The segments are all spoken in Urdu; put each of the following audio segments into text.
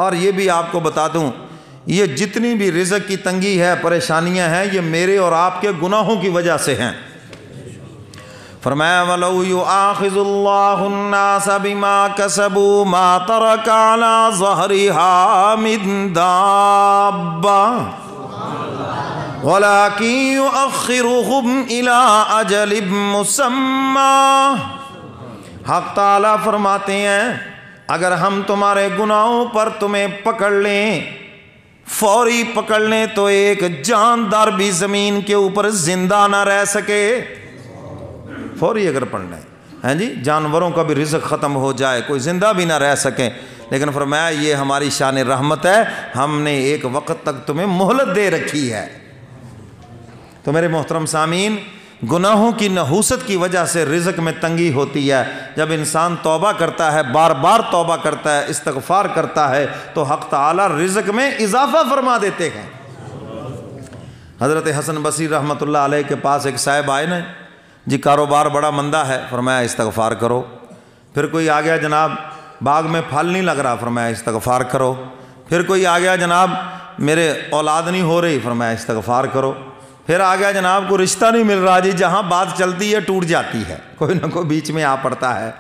اور یہ بھی آپ کو بتا دوں، یہ جتنی بھی رزق کی تنگی ہے، پریشانیاں ہیں، یہ میرے اور آپ کے گناہوں کی وجہ سے ہیں۔ فرمایا وَلَوْ يُؤَاخِذُ اللَّهُ النَّاسَ بِمَا كَسَبُوا مَا تَرَكَ عَلَى ظَهْرِهَا مِن دَابَّةٍ وَلَكِنْ يُؤَخِّرُهُمْ إِلَىٰ أَجَلٍ مُّسَمًّى۔ حق تعالیٰ فرماتے ہیں اگر ہم تمہارے گناہوں پر تمہیں پکڑ لیں، فوری پکڑ لیں، تو ایک جاندار بھی زمین کے اوپر زندہ نہ رہ سکے۔ فوری اگر پڑھ لیں، ہیں جی، جانوروں کا بھی رزق ختم ہو جائے، کوئی زندہ بھی نہ رہ سکیں، لیکن فرمایا یہ ہماری شان رحمت ہے، ہم نے ایک وقت تک تمہیں مہلت دے رکھی ہے۔ تو میرے محترم سامعین، گناہوں کی نحوست کی وجہ سے رزق میں تنگی ہوتی ہے۔ جب انسان توبہ کرتا ہے، بار بار توبہ کرتا ہے، استغفار کرتا ہے، تو حق تعالی رزق میں اضافہ فرما دیتے ہیں۔ حضرت حسن بصری رحمۃ اللہ علیہ کے پاس ایک صاحب آئے نا، جی کاروبار بڑا مندہ ہے، فرمایا استغفار کرو۔ پھر کوئی آ گیا، جناب باغ میں پھل نہیں لگ رہا، فرمایا استغفار کرو۔ پھر کوئی آ گیا، جناب میرے اولاد نہیں ہو رہی، فرمایا استغفار کرو۔ پھر آ گیا، جناب کو رشتہ نہیں مل رہا، جی جہاں بات چلتی ہے ٹوٹ جاتی ہے، کوئی نہ کوئی بیچ میں آ پڑتا ہے،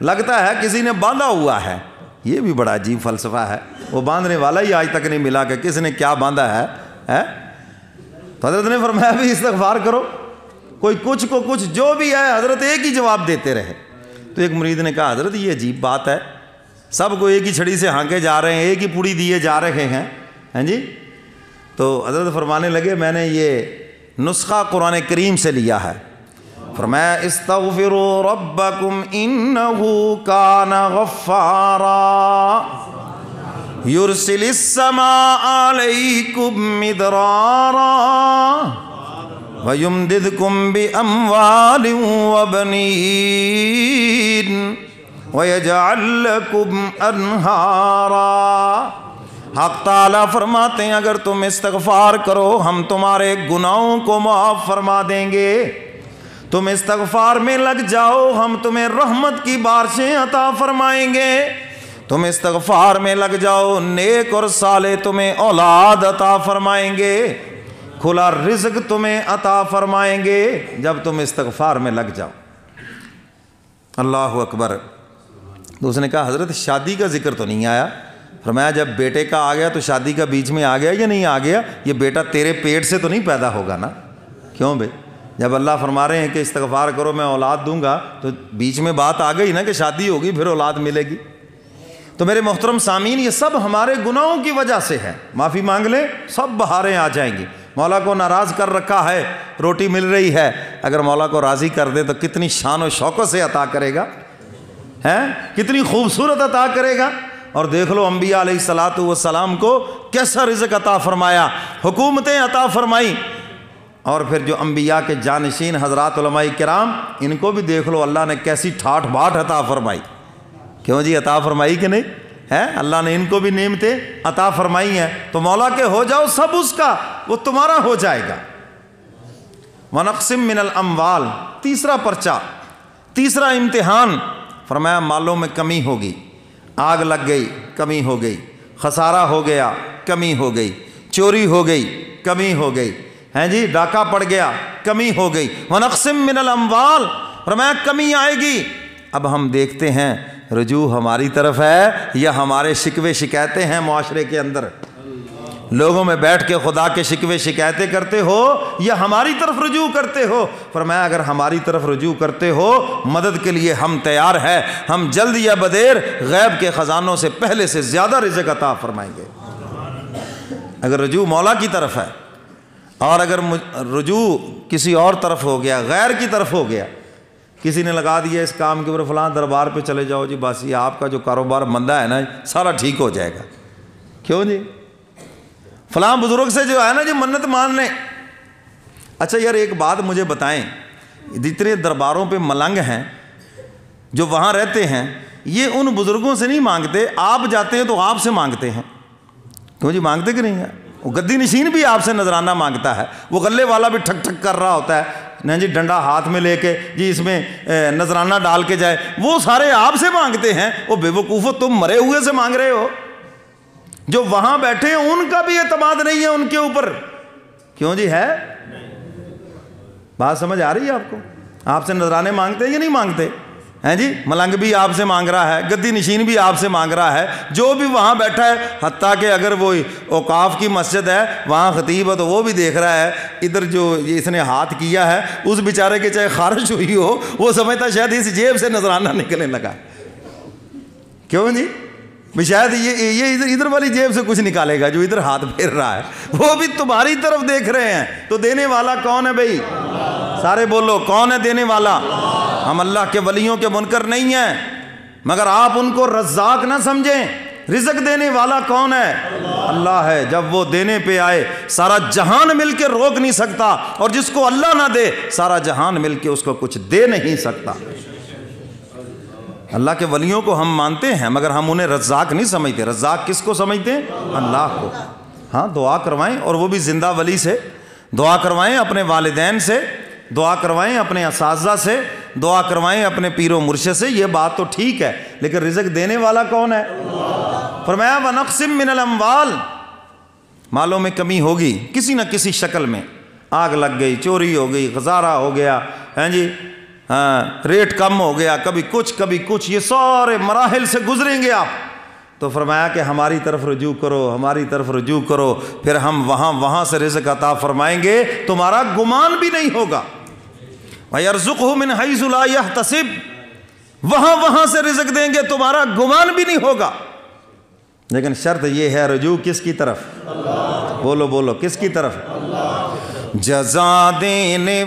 لگتا ہے کسی نے باندھا ہوا ہے۔ یہ بھی بڑا عجیب فلسفہ ہے، وہ باندھنے والا ہی آج تک نہیں ملا کہ کس نے کیا باندھا ہے۔ تو حضرت نے فرمایا بھی استغفار کرو، کوئی کچھ کو کچھ جو بھی ہے، حضرت ایک ہی جواب دیتے رہے۔ تو ایک مرید نے کہا حضرت یہ عجیب بات ہے، سب کو ایک ہی چھڑی سے ہانکے جا رہے ہیں، ایک ہی پوڑی دیے جا رہے ہیں، ہیں جی۔ تو حضرت فرمانے لگے میں نے یہ نسخہ قرآن کریم سے لیا ہے۔ فرمایا استغفروا ربکم انہ کان غفارا یرسل السماء علیکم مدرارا وَيُمْدِدْكُمْ بِأَمْوَالٍ وَبَنِينَ وَيَجْعَلْ لَكُمْ أَنْهَارًا۔ حق تعالیٰ فرماتے ہیں اگر تم استغفار کرو ہم تمہارے گناہوں کو معاف فرما دیں گے۔ تم استغفار میں لگ جاؤ ہم تمہیں رحمت کی بارشیں عطا فرمائیں گے۔ تم استغفار میں لگ جاؤ نیک اور صالح تمہیں اولاد عطا فرمائیں گے، کھلا رزق تمہیں عطا فرمائیں گے جب تم استغفار میں لگ جاؤ۔ اللہ اکبر۔ تو اس نے کہا حضرت شادی کا ذکر تو نہیں آیا۔ فرمایا جب بیٹے کا آ گیا تو شادی کا بیچ میں آ گیا یا نہیں آ گیا؟ یہ بیٹا تیرے پیٹ سے تو نہیں پیدا ہوگا نا؟ کیوں بھائی؟ جب اللہ فرما رہے ہیں کہ استغفار کرو میں اولاد دوں گا، تو بیچ میں بات آ گئی نا کہ شادی ہوگی پھر اولاد ملے گی۔ تو میرے محترم سامعین یہ سب ہمارے گناہوں کی وجہ سے ہے۔ معافی مانگ لیں سب بہاریں آ جائیں گی۔ مولا کو ناراض کر رکھا ہے، روٹی مل رہی ہے، اگر مولا کو راضی کر دے تو کتنی شان و شوکت سے عطا کرے گا، کتنی خوبصورت عطا کرے گا۔ اور دیکھ لو انبیاء علیہ الصلوۃ والسلام کو کیسا رزق عطا فرمایا، حکومتیں عطا فرمائی، اور پھر جو انبیاء کے جانشین حضرات علماء کرام ان کو بھی دیکھ لو اللہ نے کیسی ٹھاٹھ باٹھ عطا فرمائی۔ کیوں جی عطا فرمائی کہ نہیں ہے؟ اللہ نے ان کو بھی نعمتیں عطا فرمائی ہیں۔ تو مولا کے ہو جاؤ سب اس کا، وہ تمہارا ہو جائے گا۔ وَنَقْسِم مِّنَ الْأَمْوَالِ، تیسرا پرچہ، تیسرا امتحان، فرمایا مالوں میں کمی ہوگی، آگ لگ گئی کمی ہو گئی، خسارہ ہو گیا کمی ہو گئی، چوری ہو گئی کمی ہو گئی، ہیں جی ڈاکہ پڑ گیا کمی ہو گئی۔ وَنَقْسِم مِّنَ الْأَمْوَالِ، فرمایا کمی آئے گی۔ اب ہم دیکھتے ہیں رجوع ہماری طرف ہے یا ہمارے شکوے شکایتیں ہیں معاشرے کے اندر؟ لوگوں میں بیٹھ کے خدا کے شکوے شکایتیں کرتے ہو یا ہماری طرف رجوع کرتے ہو؟ فرمایا اگر ہماری طرف رجوع کرتے ہو مدد کے لیے ہم تیار ہیں، ہم جلد یا بدیر غیب کے خزانوں سے پہلے سے زیادہ رزق عطا فرمائیں گے۔ اگر رجوع مولا کی طرف ہے، اور اگر رجوع کسی اور طرف ہو گیا، غیر کی طرف ہو گیا، کسی نے لگا دیا اس کام کے اوپر فلاں دربار پہ چلے جاؤ جی بس یہ آپ کا جو کاروبار مندہ ہے نا سارا ٹھیک ہو جائے گا۔ کیوں جی؟ فلاں بزرگ سے جو ہے نا جی منت مان لیں۔ اچھا یار ایک بات مجھے بتائیں، جتنے درباروں پہ ملنگ ہیں جو وہاں رہتے ہیں یہ ان بزرگوں سے نہیں مانگتے، آپ جاتے ہیں تو آپ سے مانگتے ہیں۔ کیوں جی مانگتے کہ نہیں ہیں؟ وہ گدی نشین بھی آپ سے نذرانہ مانگتا ہے، وہ غلے والا بھی ٹھک ٹھک کر رہا ہوتا ہے نا جی ڈنڈا ہاتھ میں لے کے جی اس میں نذرانہ ڈال کے جائے، وہ سارے آپ سے مانگتے ہیں۔ وہ بے وقوفو تم مرے ہوئے سے مانگ رہے ہو، جو وہاں بیٹھے ہیں ان کا بھی اعتماد نہیں ہے ان کے اوپر. کیوں جی ہے؟ بات سمجھ آ رہی ہے آپ کو؟ آپ سے نذرانے مانگتے ہیں یا نہیں مانگتے ہیں جی؟ ملنگ بھی آپ سے مانگ رہا ہے, گدی نشین بھی آپ سے مانگ رہا ہے, جو بھی وہاں بیٹھا ہے, حتیٰ کہ اگر وہ اوقاف کی مسجد ہے وہاں خطیب ہے تو وہ بھی دیکھ رہا ہے ادھر جو اس نے ہاتھ کیا ہے اس بیچارے کے چاہے خارش ہوئی ہو وہ سمجھتا شاید اس جیب سے نذرانہ نکلنے لگا. کیوں جی؟ شاید یہ ادھر والی جیب سے کچھ نکالے گا جو ادھر ہاتھ پھیر رہا ہے, وہ بھی تمہاری طرف دیکھ رہے ہیں. تو دینے والا کون ہے بھائی؟ سارے بولو کون ہے دینے والا؟ ہم اللہ کے ولیوں کے منکر نہیں ہیں, مگر آپ ان کو رزاق نہ سمجھیں. رزق دینے والا کون ہے؟ اللہ ہے. جب وہ دینے پہ آئے سارا جہان مل کے روک نہیں سکتا, اور جس کو اللہ نہ دے سارا جہان مل کے اس کو کچھ دے نہیں سکتا. اللہ کے ولیوں کو ہم مانتے ہیں مگر ہم انہیں رزاق نہیں سمجھتے. رزاق کس کو سمجھتے ہیں؟ اللہ کو. ہاں دعا کروائیں, اور وہ بھی زندہ ولی سے دعا کروائیں, اپنے والدین سے دعا کروائیں, اپنے اساتذہ سے دعا کروائیں, اپنے پیر و مرشد سے, یہ بات تو ٹھیک ہے, لیکن رزق دینے والا کون ہے؟ فرمایا وَنَقْسِم مِّنَ الْأَمْوَالِ, مالوں میں کمی ہوگی کسی نہ کسی شکل میں. آگ لگ گئی, چوری ہو گئی, غزارہ ہو گیا, ہیں جی, ریٹ کم ہو گیا, کبھی کچھ, یہ سارے مراحل سے گزریں گے آپ. تو فرمایا کہ ہماری طرف رجوع کرو, پھر ہم وہاں سے رزق عطا فرمائیں گے, تمہارا گمان بھی نہیں ہوگا. وَيَرْزُقْهُ مِنْ حَيْثُ لَا يَحْتَسِبْ, وہاں سے رزق دیں گے, تمہارا گمان بھی نہیں ہوگا. لیکن شرط یہ ہے رجوع کس کی طرف؟ بولو کس کی طرف؟ جزا دینے